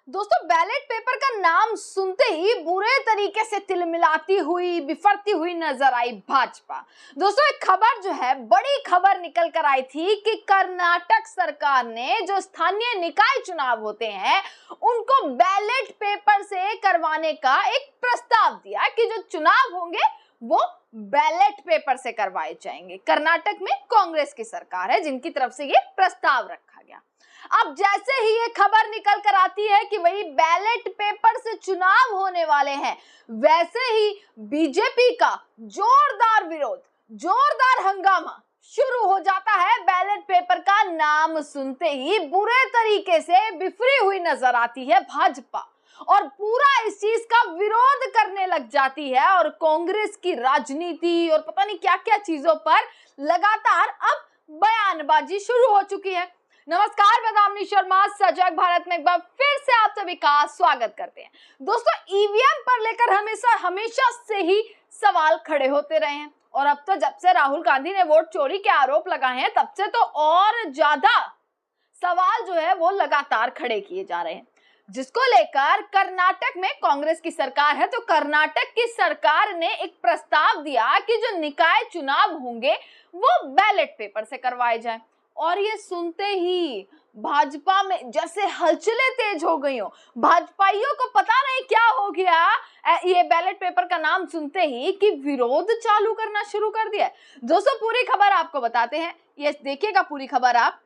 दोस्तों, ballot paper का नाम सुनते ही बुरे तरीके से तिलमिलाती हुई, बिफरती हुई नजर आई भाजपा। दोस्तों, एक खबर जो है, बड़ी खबर निकल कर आई थी कि कर्नाटक सरकार ने जो स्थानीय निकाय चुनाव होते हैं उनको बैलेट पेपर से करवाने का एक प्रस्ताव दिया कि जो चुनाव होंगे वो बैलेट पेपर से करवाए जाएंगे। कर्नाटक में कांग्रेस की सरकार है जिनकी तरफ से ये प्रस्ताव रखा गया। अब जैसे ही ये खबर निकल कर आती है कि वही बैलेट पेपर से चुनाव होने वाले हैं, वैसे ही बीजेपी का जोरदार विरोध, जोरदार हंगामा शुरू हो जाता है। बैलेट पेपर का नाम सुनते ही बुरे तरीके से बिफरी हुई नजर आती है भाजपा और पूरा इस चीज का विरोध करने लग जाती है और कांग्रेस की राजनीति और पता नहीं क्या क्या चीजों पर लगातार अब बयानबाजी शुरू हो चुकी है। नमस्कार, मैं दामिनी शर्मा सजग भारत में एक बार फिर से आप सभी का स्वागत करते हैं। दोस्तों, ईवीएम पर लेकर हमेशा से ही सवाल खड़े होते रहे हैं और अब तो जब से राहुल गांधी ने वोट चोरी के आरोप लगाए हैं तब से तो और ज्यादा सवाल जो है वो लगातार खड़े किए जा रहे हैं, जिसको लेकर कर्नाटक में कांग्रेस की सरकार है। तो कर्नाटक की सरकार ने एक प्रस्ताव दिया कि जो निकाय चुनाव होंगे वो बैलेट पेपर से करवाए जाएं और ये सुनते ही भाजपा में जैसे हलचलें तेज हो गई हो। भाजपाइयों को पता नहीं क्या हो गया, ये बैलेट पेपर का नाम सुनते ही कि विरोध चालू करना शुरू कर दिया। दोस्तों, पूरी खबर आपको बताते हैं, ये देखिएगा पूरी खबर आप।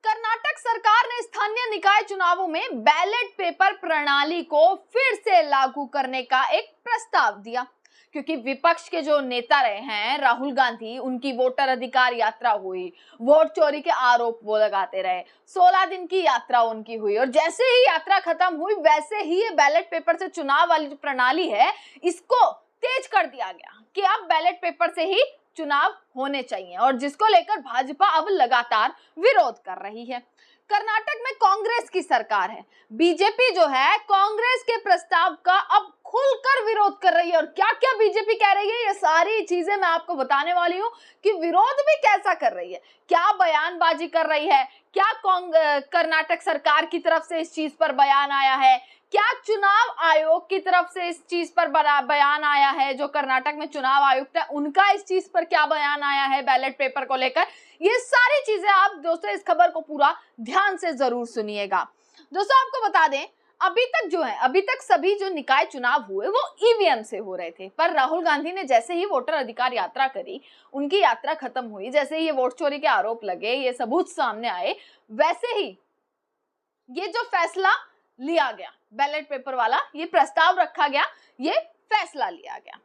कर्नाटक सरकार ने स्थानीय निकाय चुनावों में बैलेट पेपर प्रणाली को फिर से लागू करने का एक प्रस्ताव दिया, क्योंकि विपक्ष के जो नेता रहे हैं राहुल गांधी, उनकी वोटर अधिकार यात्रा हुई, वोट चोरी के आरोप वो लगाते रहे, 16 दिन की यात्रा उनकी हुई और जैसे ही यात्रा खत्म हुई वैसे ही ये बैलेट पेपर से चुनाव वाली जो प्रणाली है इसको तेज कर दिया गया कि अब बैलेट पेपर से ही चुनाव होने चाहिए और जिसको लेकर भाजपा अब लगातार विरोध कर रही है। कर्नाटक में कांग्रेस की सरकार है, बीजेपी जो है कांग्रेस के प्रस्ताव का अब खुलकर विरोध कर रही है और क्या क्या बीजेपी कह रही है ये सारी चीजें मैं आपको बताने वाली हूँ कि विरोध भी कैसा कर रही है, क्या बयानबाजी कर रही है, क्या कर्नाटक सरकार की तरफ से इस चीज पर बयान आया है, क्या चुनाव आयोग की तरफ से इस चीज पर बयान आया है, जो कर्नाटक में चुनाव आयुक्त है उनका इस चीज पर क्या बयान आया है बैलेट पेपर को लेकर। ये सारी चीजें आप दोस्तों इस खबर को पूरा ध्यान से जरूर सुनिएगा। दोस्तों, आपको बता दें अभी तक सभी जो निकाय चुनाव हुए वो ईवीएम से हो रहे थे, पर राहुल गांधी ने जैसे ही वोटर अधिकार यात्रा करी, उनकी यात्रा खत्म हुई, जैसे ही ये वोट चोरी के आरोप लगे, ये सबूत सामने आए, वैसे ही ये जो फैसला लिया गया बैलेट पेपर वाला, ये प्रस्ताव रखा गया, ये फैसला लिया गया।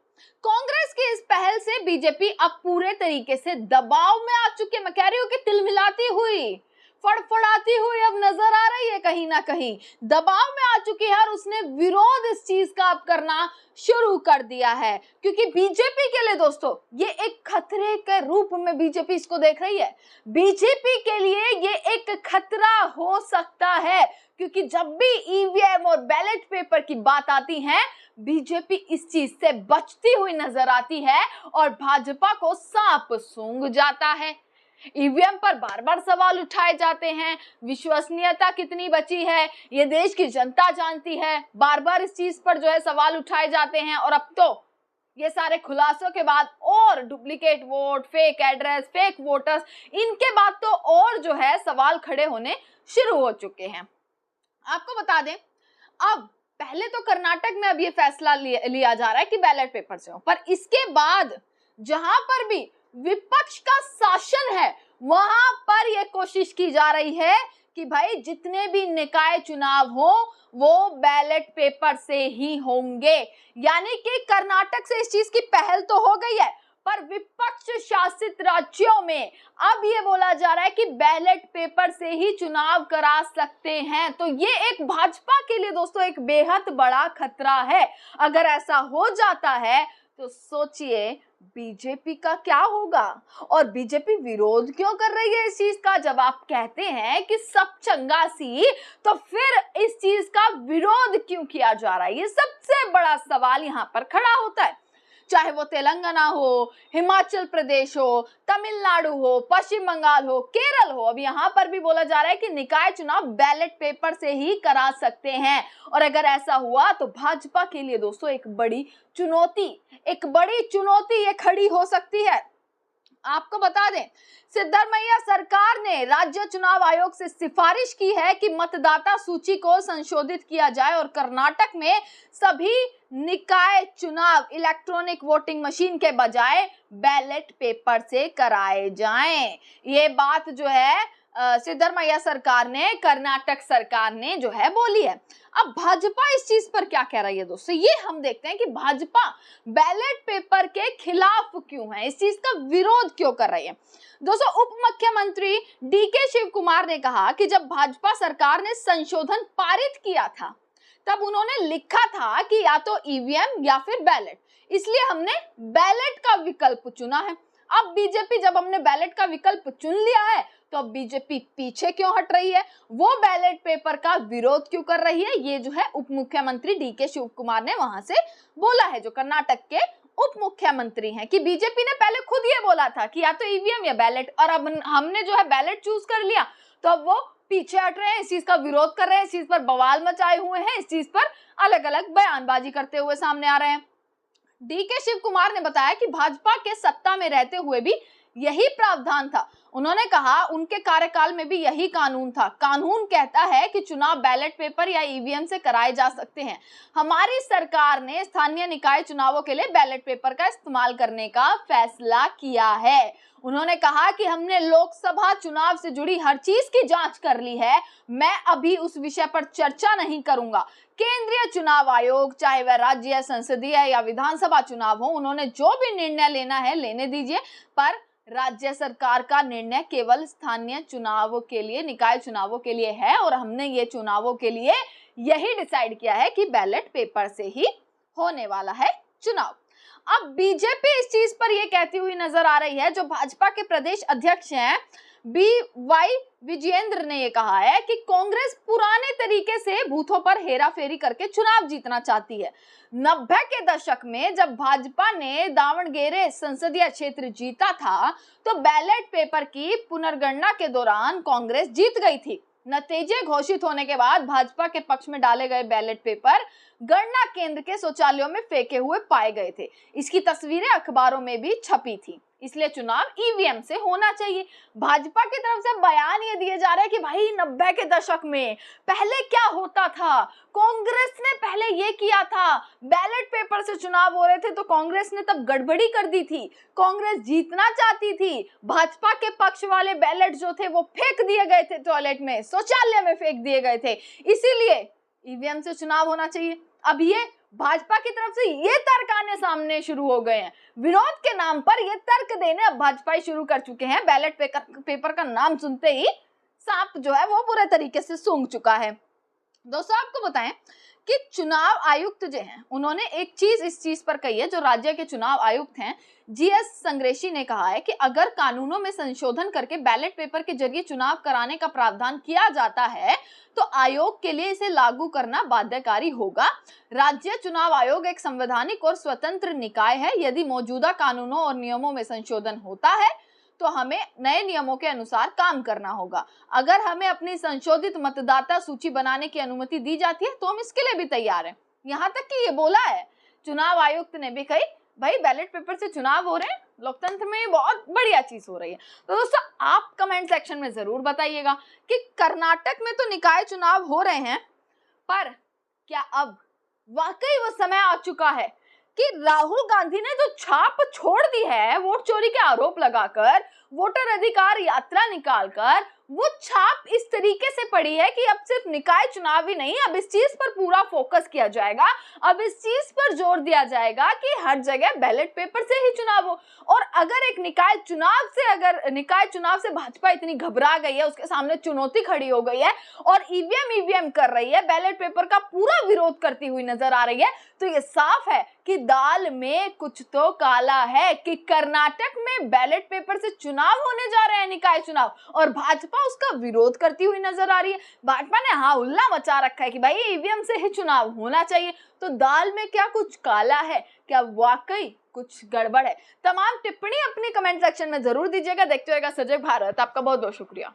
कांग्रेस की इस पहल से बीजेपी अब पूरे तरीके से दबाव में आ चुकी है। मैं कह रही हूँ कि तिलमिलाती हुई, फड़फड़ाती हुई अब नजर आ रही है, कहीं ना कहीं दबाव में आ चुकी है और उसने विरोध इस चीज का अब करना शुरू कर दिया है, क्योंकि बीजेपी के लिए दोस्तों ये एक खतरे के रूप में बीजेपी इसको देख रही है। बीजेपी के लिए ये एक खतरा हो सकता है, क्योंकि जब भी ईवीएम और बैलेट पेपर की बात आती है बीजेपी इस चीज से बचती हुई नजर आती है और भाजपा को सांप सूंघ जाता है। ईवीएम पर बार बार सवाल उठाए जाते हैं, विश्वसनीयता कितनी बची है ये देश की जनता जानती है, बार बार इस चीज पर जो है सवाल उठाए जाते हैं और अब तो ये सारे खुलासों के बाद और duplicate vote, fake address, fake voters, इनके बाद तो और जो है सवाल खड़े होने शुरू हो चुके हैं। आपको बता दें, अब पहले तो कर्नाटक में अब ये फैसला लिया जा रहा है कि बैलेट पेपर से हो, पर इसके बाद जहां पर भी विपक्ष का शासन है वहां पर यह कोशिश की जा रही है कि भाई जितने भी निकाय चुनाव हो वो बैलेट पेपर से ही होंगे। यानी कि कर्नाटक से इस चीज की पहल तो हो गई है, पर विपक्ष शासित राज्यों में अब ये बोला जा रहा है कि बैलेट पेपर से ही चुनाव करा सकते हैं। तो ये एक भाजपा के लिए दोस्तों एक बेहद बड़ा खतरा है। अगर ऐसा हो जाता है तो सोचिए बीजेपी का क्या होगा और बीजेपी विरोध क्यों कर रही है इस चीज का। जब आप कहते हैं कि सब चंगा सी, तो फिर इस चीज का विरोध क्यों किया जा रहा है, ये सबसे बड़ा सवाल यहाँ पर खड़ा होता है। चाहे वो तेलंगाना हो, हिमाचल प्रदेश हो, तमिलनाडु हो, पश्चिम बंगाल हो, केरल हो। अब यहाँ पर भी बोला जा रहा है कि निकाय चुनाव बैलेट पेपर से ही करा सकते हैं। और अगर ऐसा हुआ तो भाजपा के लिए दोस्तों एक बड़ी चुनौती ये खड़ी हो सकती है। आपको बता दें, सिद्धरमैया सरकार ने राज्य चुनाव आयोग से सिफारिश की है कि मतदाता सूची को संशोधित किया जाए और कर्नाटक में सभी निकाय चुनाव इलेक्ट्रॉनिक वोटिंग मशीन के बजाय बैलेट पेपर से कराए जाएं। ये बात जो है सिद्धरमैया सरकार ने, कर्नाटक सरकार ने जो है बोली है। अब भाजपा इस चीज पर क्या कह रही है दोस्तों, ये हम देखते हैं कि भाजपा बैलेट पेपर के खिलाफ क्यों है, इस चीज का विरोध क्यों कर रही है। दोस्तों, उप मुख्यमंत्री डीके शिव कुमार ने कहा कि जब भाजपा सरकार ने संशोधन पारित किया था तब उन्होंने लिखा था कि या तो ईवीएम या फिर बैलेट, इसलिए हमने बैलेट का विकल्प चुना है। अब बीजेपी, जब हमने बैलेट का विकल्प चुन लिया है तो अब बीजेपी पीछे क्यों हट रही है, वो बैलेट पेपर का विरोध क्यों कर रही है, ये जो है उप मुख्यमंत्री डीके शिव कुमार ने वहां से बोला है, जो कर्नाटक के उप मुख्यमंत्री हैं, कि बीजेपी ने पहले खुद ये बोला था कि या तो ईवीएम या बैलेट, और अब हमने जो है बैलेट चूज कर लिया, तो अब वो पीछे हट रहे हैं, इस चीज का विरोध कर रहे हैं, इस चीज पर बवाल मचाए हुए हैं, इस चीज पर अलग अलग बयानबाजी करते हुए सामने आ रहे हैं। डीके शिव कुमार ने बताया कि भाजपा के सत्ता में रहते हुए भी यही प्रावधान था। उन्होंने कहा उनके कार्यकाल में भी यही कानून था। कानून कहता है कि चुनाव बैलेट पेपर या ईवीएम से कराए जा सकते हैं। हमारी सरकार ने स्थानीय निकाय चुनावों के लिए बैलेट पेपर का इस्तेमाल करने का फैसला किया है। उन्होंने कहा कि हमने लोकसभा चुनाव से जुड़ी हर चीज की जांच कर ली है। मैं अभी उस विषय पर चर्चा नहीं करूंगा। केंद्रीय चुनाव आयोग, चाहे वह राज्य, संसदीय या विधानसभा चुनाव हो, उन्होंने जो भी निर्णय लेना है लेने दीजिए, पर राज्य सरकार का निर्णय केवल स्थानीय चुनाव के लिए, निकाय चुनावों के लिए है, और हमने ये चुनावों के लिए यही डिसाइड किया है कि बैलेट पेपर से ही होने वाला है चुनाव। अब बीजेपी इस चीज पर यह कहती हुई नजर आ रही है, जो भाजपा के प्रदेश अध्यक्ष हैं BY विजयेंद्र ने यह कहा है कि कांग्रेस पुराने तरीके से बूथों पर हेराफेरी करके चुनाव जीतना चाहती है। 90 के दशक में जब भाजपा ने दावणगेरे संसदीय क्षेत्र जीता था तो बैलेट पेपर की पुनर्गणना के दौरान कांग्रेस जीत गई थी। नतीजे घोषित होने के बाद भाजपा के पक्ष में डाले गए बैलेट पेपर गणना केंद्र के शौचालयों में फेंके हुए पाए गए थे। इसकी तस्वीरें अखबारों में भी छपी थी। इसलिए चुनाव ईवीएम से होना चाहिए। भाजपा की तरफ से बयान ये दिए जा रहे हैं कि भाई 90 के दशक में पहले क्या होता था, कांग्रेस ने पहले ये किया था, बैलेट पेपर से चुनाव हो रहे थे तो कांग्रेस ने तब गड़बड़ी कर दी थी, कांग्रेस जीतना चाहती थी, भाजपा के पक्ष वाले बैलेट जो थे वो फेंक दिए गए थे, टॉयलेट में, शौचालय में फेंक दिए गए थे, इसीलिए ईवीएम से चुनाव होना चाहिए। अब ये भाजपा की तरफ से ये तर्क आने सामने शुरू हो गए हैं, विरोध के नाम पर ये तर्क देने अब भाजपा ही शुरू कर चुके हैं। बैलेट पेपर का नाम सुनते ही सांप जो है वो पूरे तरीके से सूंघ चुका है। दोस्तों, आपको बताएं कि चुनाव आयुक्त जो हैं उन्होंने एक चीज इस चीज पर कही है, जो राज्य के चुनाव आयुक्त हैं GS संग्रेशी ने कहा है कि अगर कानूनों में संशोधन करके बैलेट पेपर के जरिए चुनाव कराने का प्रावधान किया जाता है तो आयोग के लिए इसे लागू करना बाध्यकारी होगा। राज्य चुनाव आयोग एक संवैधानिक और स्वतंत्र निकाय है। यदि मौजूदा कानूनों और नियमों में संशोधन होता है तो हमें नए नियमों के अनुसार काम करना होगा। अगर हमें अपनी संशोधित मतदाता सूची बनाने की अनुमति दी जाती है तो हम इसके लिए भी तैयार हैं। यहाँ तक कि ये बोला है चुनाव आयुक्त ने भी, कही भाई बैलेट पेपर से चुनाव हो रहे हैं, लोकतंत्र में ये बहुत बढ़िया चीज हो रही है। तो दोस्तों, आप कमेंट सेक्शन में जरूर बताइएगा कि कर्नाटक में तो निकाय चुनाव हो रहे हैं, पर क्या अब वाकई वो समय आ चुका है कि राहुल गांधी ने जो छाप छोड़ दी है वोट चोरी के आरोप लगाकर, वोटर अधिकार यात्रा निकालकर, वो छाप इस तरीके से पड़ी है कि अब सिर्फ निकाय चुनाव ही नहीं, अब इस चीज पर पूरा फोकस किया जाएगा, अब इस चीज पर जोर दिया जाएगा कि हर जगह बैलेट पेपर से ही चुनाव हो। और अगर एक निकाय चुनाव से भाजपा इतनी घबरा गई है, उसके सामने चुनौती खड़ी हो गई है और ईवीएम कर रही है, बैलेट पेपर का पूरा विरोध करती हुई नजर आ रही है, तो ये साफ है कि दाल में कुछ तो काला है, कि कर्नाटक में बैलेट पेपर से चुनाव होने जा रहे हैं, निकाय चुनाव, और भाजपा उसका विरोध करती हुई नजर आ रही है। भाजपा ने हाँ उल्ला मचा रखा है कि भाई ईवीएम से ही चुनाव होना चाहिए। तो दाल में क्या कुछ काला है? क्या वाकई कुछ गड़बड़ है? तमाम टिप्पणी अपने कमेंट सेक्शन में जरूर दीजिएगा। देखते होगा सजग भारत। आपका बहुत बहुत शुक्रिया।